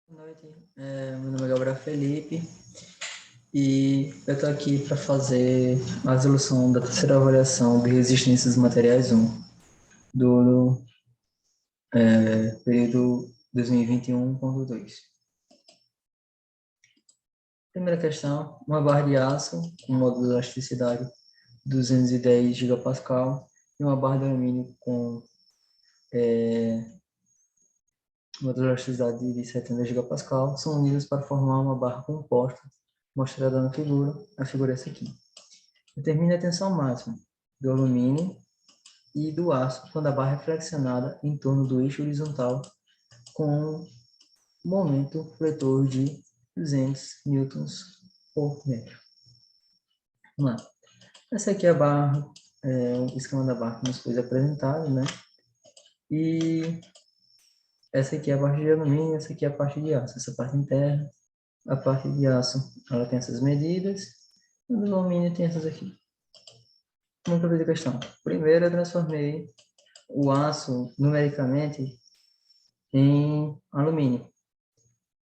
Boa noite, meu nome é Gabriel Felipe e eu estou aqui para fazer a resolução da terceira avaliação de resistência dos materiais 1 do período 2021.2. Primeira questão, uma barra de aço com módulo de elasticidade 210 gigapascal e uma barra de alumínio com módulo de elasticidade de 70 gigapascal são unidas para formar uma barra composta mostrada na figura. A figura é essa aqui. Determine a tensão máxima do alumínio e do aço quando a barra é flexionada em torno do eixo horizontal com um momento fletor de 200 newtons por metro. Vamos lá. Essa aqui é a barra, o esquema da barra que nos foi apresentado, né? E essa aqui é a parte de alumínio, essa aqui é a parte de aço, essa parte interna. A parte de aço, ela tem essas medidas, e do alumínio tem essas aqui. Vamos para a questão. Primeiro, eu transformei o aço numericamente em alumínio.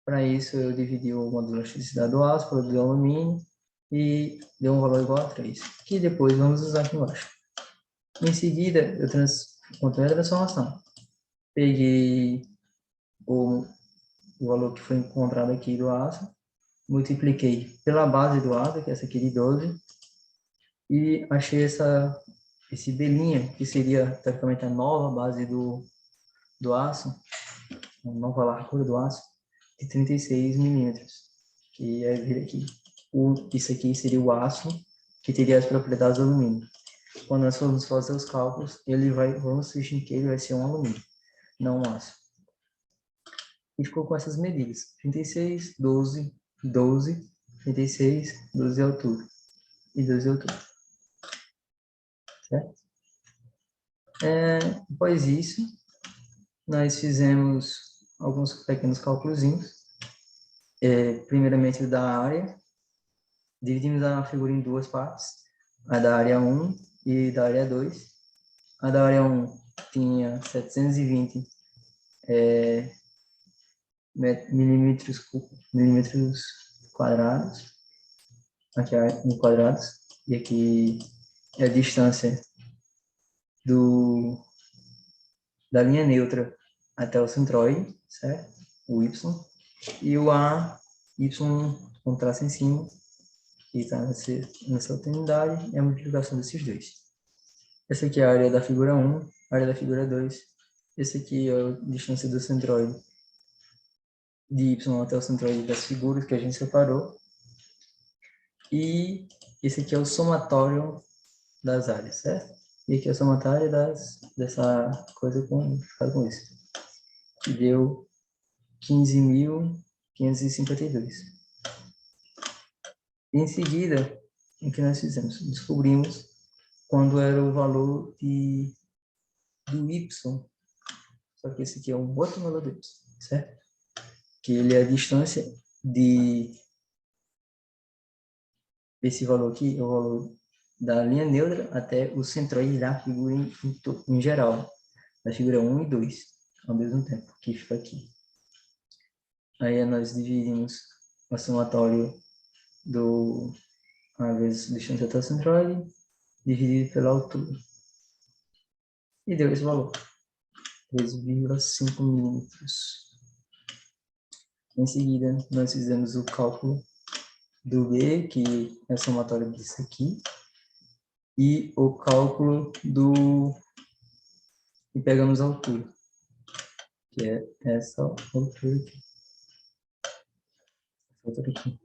Para isso, eu dividi o módulo de elasticidade do aço pelo do alumínio e deu um valor igual a 3, que depois vamos usar aqui embaixo. Em seguida, eu continuei a transformação. Peguei o valor que foi encontrado aqui do aço, multipliquei pela base do aço, que é essa aqui de 12, e achei esse B', que seria, teoricamente, a nova base do aço, a nova largura do aço, de 36 milímetros, que é vir aqui. Isso aqui seria o aço, que teria as propriedades do alumínio. Quando nós formos fazer os cálculos, vamos fingir que ele vai ser um alumínio, não um aço. E ficou com essas medidas: 36, 12, 12, 36, 12 de altura e 12 de altura. Certo? Após isso, nós fizemos alguns pequenos cálculozinhos. Primeiramente da área, dividimos a figura em duas partes, a da área 1 e da área 2. A da área 1 tinha 720 milímetros quadrados, aqui em quadrados, e aqui é a distância da linha neutra até o centroide, certo? O Y. E o A, Y com traço em cima, que está nessa outra unidade, é a multiplicação desses dois. Essa aqui é a área da figura 1, a área da figura 2. Esse aqui é a distância do centroide de Y até o centroide das figuras que a gente separou. E esse aqui é o somatório das áreas, certo? E aqui é o somatório dessa coisa com isso. Que deu 15.552. Em seguida, o que nós fizemos? Descobrimos quando era o valor do Y, só que esse aqui é um outro valor do Y, certo? Que ele é a distância esse valor aqui é o valor da linha neutra até o centroide da figura em geral, da figura 1 e 2, ao mesmo tempo, que fica aqui. Aí nós dividimos o somatório a vezes distância até o centroide, dividido pela altura. E deu esse valor, 3,5 milímetros. Em seguida, nós fizemos o cálculo do B, que é o somatório disso aqui, e o cálculo e pegamos a altura, que é essa altura aqui. Essa altura aqui.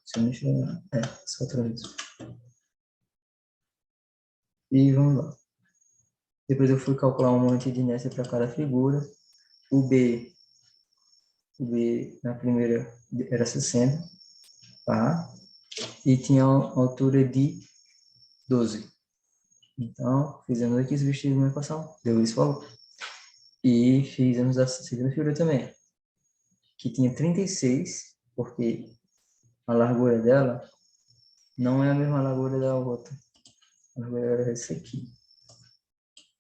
Se eu não estiver... essa altura mesmo. E vamos lá. Depois eu fui calcular um monte de inércia para cada figura. O B na primeira era 60, tá? E tinha a altura de 12. Então, fizemos aqui, substituímos na equação, deu esse valor. E fizemos a segunda figura também, que tinha 36, porque a largura dela não é a mesma largura da outra. A largura era essa aqui,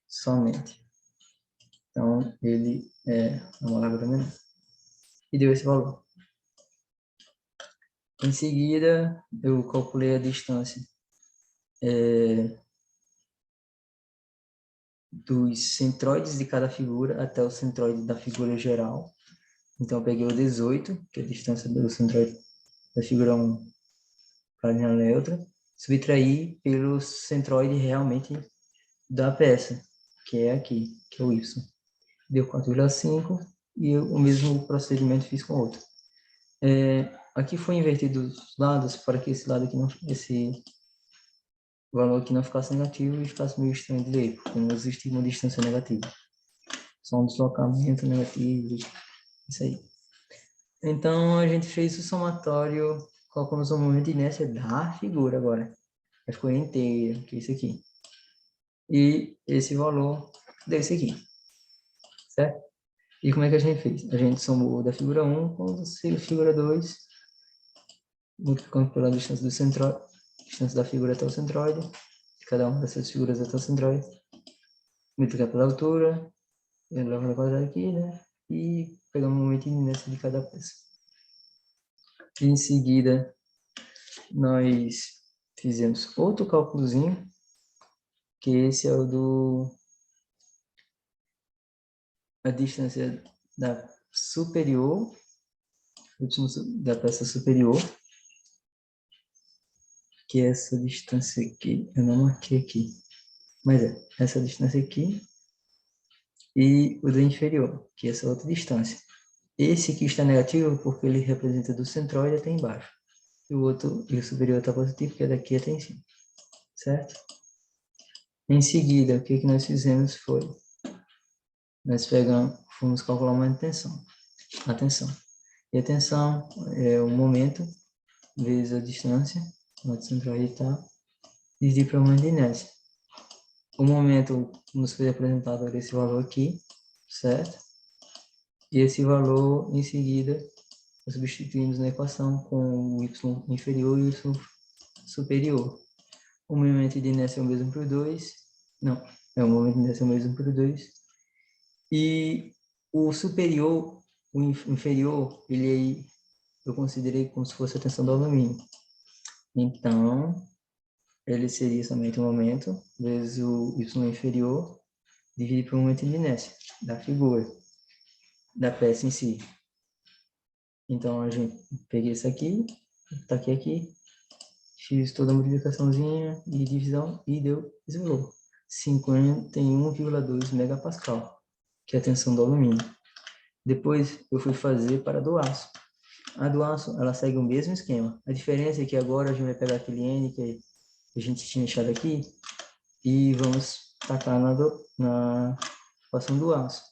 somente. Então, ele é uma largura menor. e deu esse valor. Em seguida, eu calculei a distância dos centroides de cada figura até o centroide da figura geral. Então, eu peguei o 18, que é a distância do centroide da figura 1 para a linha neutra, subtrair pelo centroide realmente da peça, que é aqui, que é o Y. Deu 4,5 e eu, o mesmo procedimento fiz com o outro. Aqui foi invertido os lados para que esse lado aqui não, esse valor aqui não ficasse negativo e ficasse meio estranho de ler, porque não existe uma distância negativa. Só um deslocamento negativo, isso aí. Então, a gente fez o somatório, colocamos o momento de inércia da figura agora. Aí ficou inteira, que é isso aqui. E esse valor desse aqui, certo? E como é que a gente fez? A gente somou da figura 1 com a figura 2, multiplicando pela distância do centroide, distância da figura até o centroide, de cada uma dessas figuras até o centroide, multiplicar pela altura, elevado ao quadrado aqui, né? E pegamos o momento de inércia de cada peça. Em seguida, nós fizemos outro cálculozinho, que esse é o a distância da superior, da peça superior, que é essa distância aqui, eu não marquei aqui, mas essa distância aqui, e o da inferior, que é essa outra distância. Esse aqui está negativo porque ele representa do centroide até embaixo, e o outro, e o superior está positivo, porque é daqui até em cima, certo? Em seguida, o que nós fizemos foi, nós fomos calcular uma tensão, a tensão. E a tensão é o momento vezes a distância, onde o centroide está, dividir pelo momento de inércia. O momento nos foi apresentado era esse valor aqui, certo? E esse valor, em seguida, nós substituímos na equação com o y inferior e o y superior. O momento de inércia é o mesmo para os dois. Não, o momento de inércia é o mesmo para os dois. E o superior, o inferior, ele aí eu considerei como se fosse a tensão do alumínio. Então, ele seria somente o momento vezes o y inferior dividido pelo momento de inércia da figura, da peça em si. Então, a gente peguei isso aqui, taquei aqui, fiz toda a multiplicaçãozinha e divisão e deu esse valor. 51,2 megapascal, que é a tensão do alumínio. Depois, eu fui fazer para a do aço. A do aço, ela segue o mesmo esquema. A diferença é que agora a gente vai pegar aquele N que a gente tinha deixado aqui e vamos tacar na equação do aço.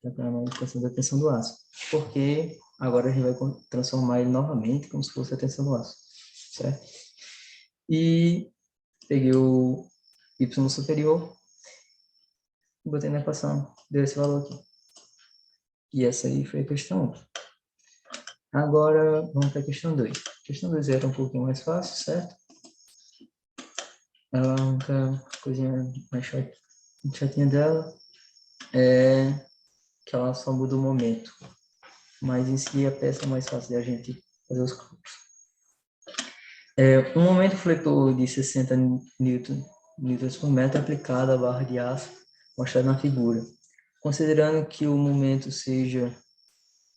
Tacar na equação da tensão do aço. Porque agora a gente vai transformar ele novamente como se fosse a tensão do aço. Certo? E peguei o Y superior, botei na equação, deu esse valor aqui. E essa aí foi a questão 1. Agora, vamos para a questão 2. A questão 2 era um pouquinho mais fácil, certo? A única coisinha mais chatinha dela é que ela só muda o momento. Mas em si a peça é mais fácil de a gente fazer os cálculos. Um momento fletor de 60 newtons por metro aplicado à barra de aço mostrada na figura. Considerando que o momento seja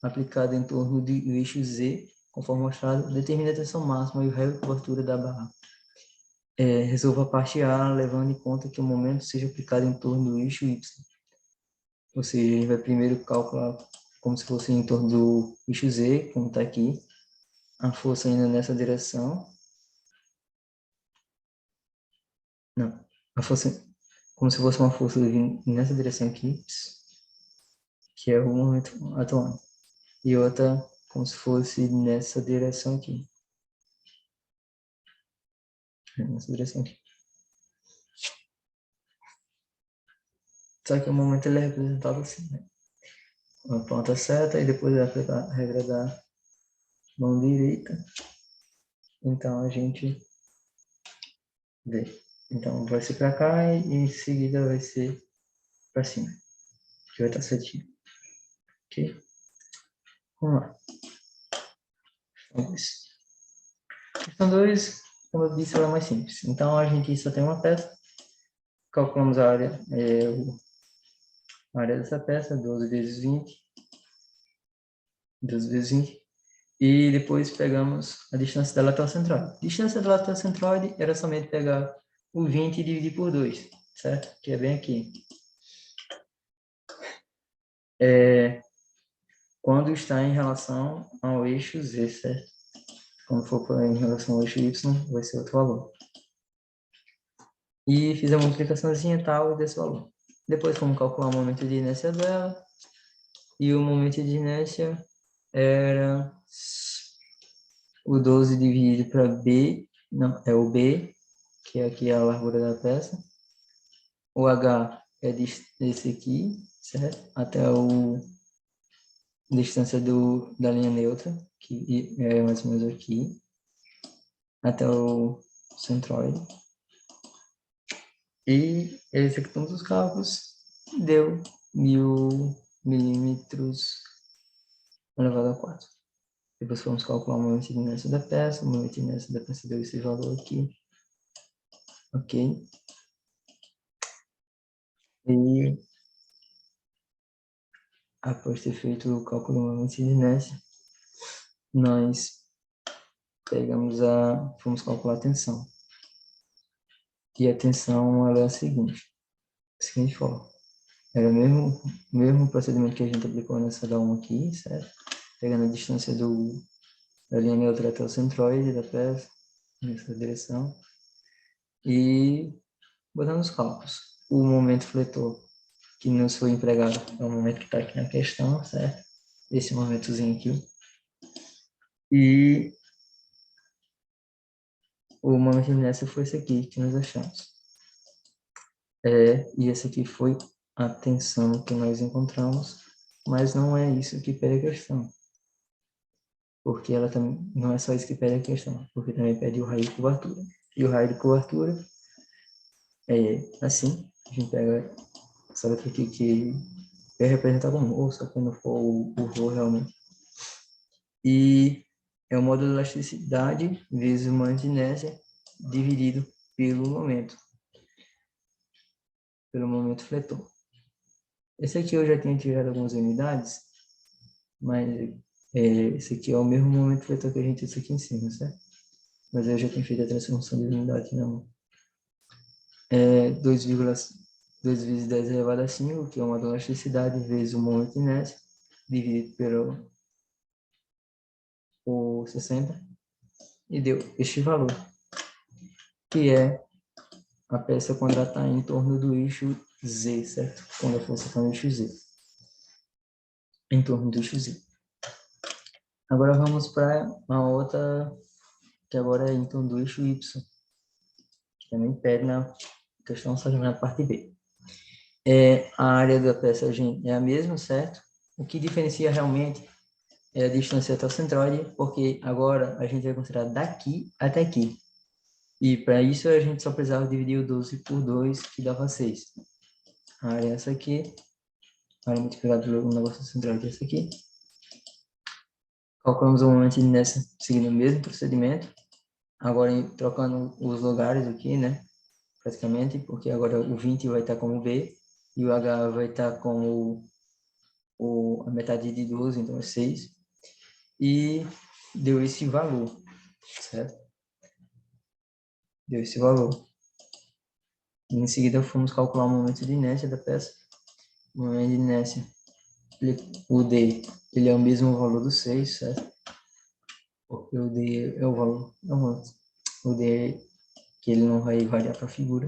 aplicado em torno do eixo Z, conforme mostrado, determina a tensão máxima e o raio de cobertura da barra. Resolva a parte A, levando em conta que o momento seja aplicado em torno do eixo Y. Ou seja, a gente vai primeiro calcular como se fosse em torno do eixo Z, como está aqui, a força indo nessa direção. Não, a força, como se fosse uma força vindo nessa direção aqui, que é o momento atual. E outra como se fosse nessa direção aqui. Nessa direção aqui. Só que o momento ele é representado assim, né? Uma ponta seta e depois a regra da mão direita. Então a gente vê. Então vai ser para cá e em seguida vai ser para cima. Que vai estar certinho. Ok? Vamos lá. Questão 2, como eu disse, ela é mais simples. Então, a gente só tem uma peça. Calculamos a área, a área dessa peça, 12 vezes 20. 12 vezes 20. E depois pegamos a distância da lateral centroide. A distância da lateral centroide era somente pegar o 20 e dividir por 2, certo? Que é bem aqui. Quando está em relação ao eixo Z, certo? Quando for em relação ao eixo Y, vai ser outro valor. E fiz a multiplicaçãozinha tal desse valor. Depois vamos calcular o momento de inércia dela. E o momento de inércia era o 12 dividido para B, não, é o B, que é aqui a largura da peça. O H é desse aqui, certo? Até a distância da linha neutra, que é mais ou menos aqui, até o centroide. E executamos os cálculos, deu 1000 milímetros elevado a 4. Depois vamos calcular o momento de inércia da peça, o momento de inércia da peça deu esse valor aqui. Ok? E após ter feito o cálculo do momento de inércia, nós fomos calcular a tensão. E a tensão ela é a seguinte forma. Era o mesmo procedimento que a gente aplicou nessa da 1 aqui, certo? Pegando a distância da linha neutra até o centroide da peça, nessa direção, e botando os cálculos. O momento fletor que nos foi empregado é o momento que está aqui na questão, certo? Esse momentozinho aqui. E o momento de inércia foi esse aqui que nós achamos. E esse aqui foi a tensão que nós encontramos, mas não é isso que pede a questão. Porque ela também, não é só isso que pede a questão, porque também pede o raio de cobertura. E o raio de cobertura é assim, a gente pega essa letra aqui que é representada como O, só que não for o Rho realmente. E é o módulo de elasticidade vezes o momento de inércia dividido pelo momento fletor. Esse aqui eu já tinha tirado algumas unidades, mas esse aqui é o mesmo momento fletor que a gente usa aqui em cima, certo? Mas eu já tenho feito a transformação de unidade não. 2 vezes 10 elevado a 5, que é uma elasticidade, vezes o momento de inércia, dividido por 60, e deu este valor, que é a peça quando ela está em torno do eixo Z, certo? Quando a força está no eixo Z. Em torno do eixo Z. Agora vamos para uma outra, que agora é em torno do eixo Y, que também pede na questão, só que na parte B. A área da peça é a mesma, certo? O que diferencia realmente é a distância até o centroide, porque agora a gente vai considerar daqui até aqui. E para isso a gente só precisava dividir o 12 por 2, que dava 6. A área é essa aqui, a área multiplicada pelo negócio centroide é essa aqui. Calculamos o momento de inércia seguindo o mesmo procedimento, agora trocando os lugares aqui, né? Praticamente, porque agora o 20 vai estar como B e o H vai estar com a metade de 12, então é 6. E deu esse valor, certo? Deu esse valor. E em seguida fomos calcular o momento de inércia da peça. O momento de inércia, o D, ele é o mesmo valor do 6, certo? Porque o D é o valor, o D que ele não vai variar para a figura.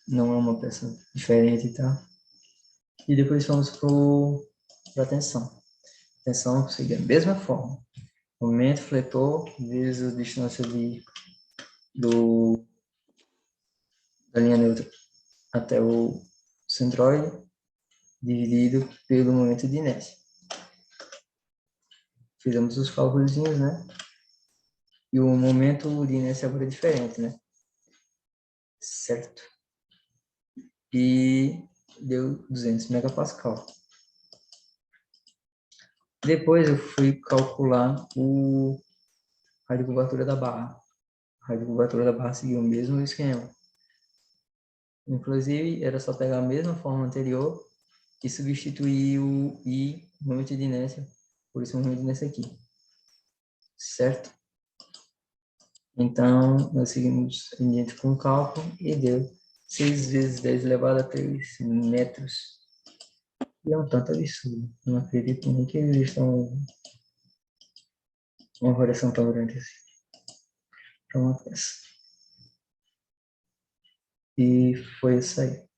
Não é uma peça diferente, tá? E depois vamos para a tensão. Tensão segue a mesma forma. Momento fletor vezes a distância da linha neutra até o centroide, dividido pelo momento de inércia. Fizemos os cálculos, né? E o momento de inércia agora é diferente, né? Certo. E deu 200 megapascal. Depois eu fui calcular a rádio de curvatura da barra. A rádio de curvatura da barra seguiu o mesmo esquema. Inclusive, era só pegar a mesma forma anterior e substituir o I, momento de inércia, por esse momento de inércia aqui. Certo? Então, nós seguimos em diante com o cálculo e deu 6 vezes 10 elevado a 3 metros. E é um tanto absurdo. Não acredito nem que exista uma variação tão grande assim para uma peça. E foi isso aí.